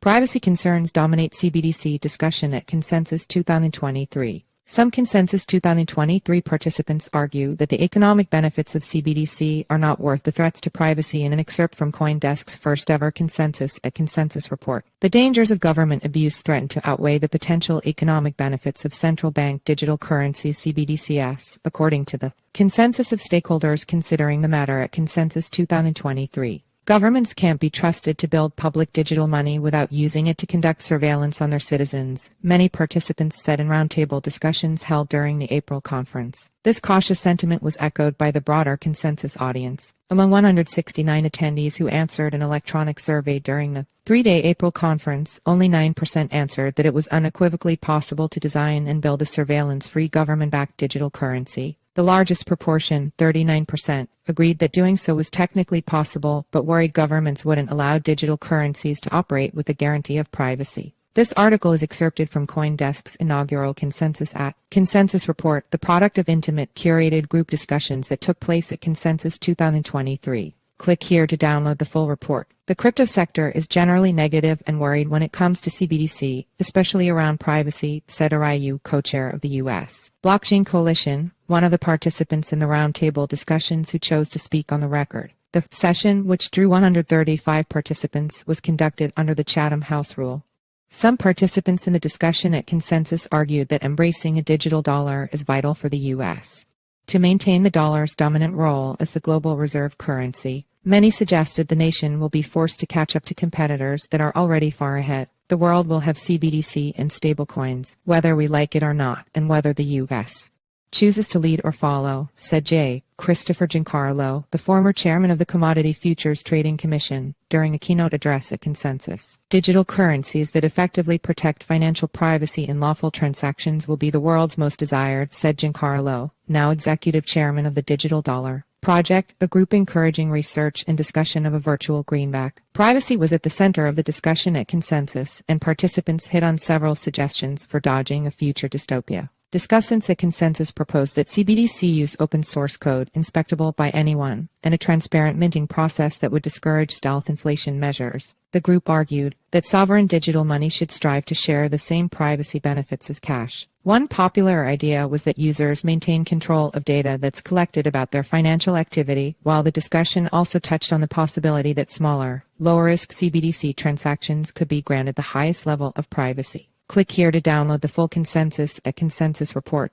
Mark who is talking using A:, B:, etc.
A: Privacy concerns dominate CBDC discussion at Consensus 2023. Some Consensus 2023 participants argue that the economic benefits of CBDC are not worth the threats to privacy in an excerpt from CoinDesk's first-ever Consensus at Consensus report. The dangers of government abuse threaten to outweigh the potential economic benefits of central bank digital currencies CBDCs, according to the consensus of stakeholders considering the matter at Consensus 2023. Governments can't be trusted to build public digital money without using it to conduct surveillance on their citizens, many participants said in roundtable discussions held during the April conference. This cautious sentiment was echoed by the broader Consensus audience. Among 169 attendees who answered an electronic survey during the three-day April conference, only 9% answered that it was unequivocally possible to design and build a surveillance-free government-backed digital currency. The largest proportion, 39%, agreed that doing so was technically possible but worried governments wouldn't allow digital currencies to operate with a guarantee of privacy. This article is excerpted from CoinDesk's inaugural Consensus at Consensus report, the product of intimate, curated group discussions that took place at Consensus 2023. Click here to download the full report. The crypto sector is generally negative and worried when it comes to CBDC, especially around privacy, said Arayu, co-chair of the U.S. Blockchain Coalition, one of the participants in the roundtable discussions who chose to speak on the record. The session, which drew 135 participants, was conducted under the Chatham House rule. Some participants in the discussion at Consensus argued that embracing a digital dollar is vital for the U.S. to maintain the dollar's dominant role as the global reserve currency. Many suggested the nation will be forced to catch up to competitors that are already far ahead. The world will have CBDC and stablecoins, whether we like it or not, and whether the U.S. chooses to lead or follow, said J. Christopher Giancarlo, the former chairman of the Commodity Futures Trading Commission, during a keynote address at Consensus. Digital currencies that effectively protect financial privacy in lawful transactions will be the world's most desired, said Giancarlo, now executive chairman of the Digital Dollar Project, a group encouraging research and discussion of a virtual greenback. Privacy was at the center of the discussion at Consensus, and participants hit on several suggestions for dodging a future dystopia. Discussants at Consensus proposed that CBDC use open source code, inspectable by anyone, and a transparent minting process that would discourage stealth inflation measures. The group argued that sovereign digital money should strive to share the same privacy benefits as cash. One popular idea was that users maintain control of data that's collected about their financial activity, while the discussion also touched on the possibility that smaller, lower-risk CBDC transactions could be granted the highest level of privacy. Click here to download the full Consensus at Consensus report.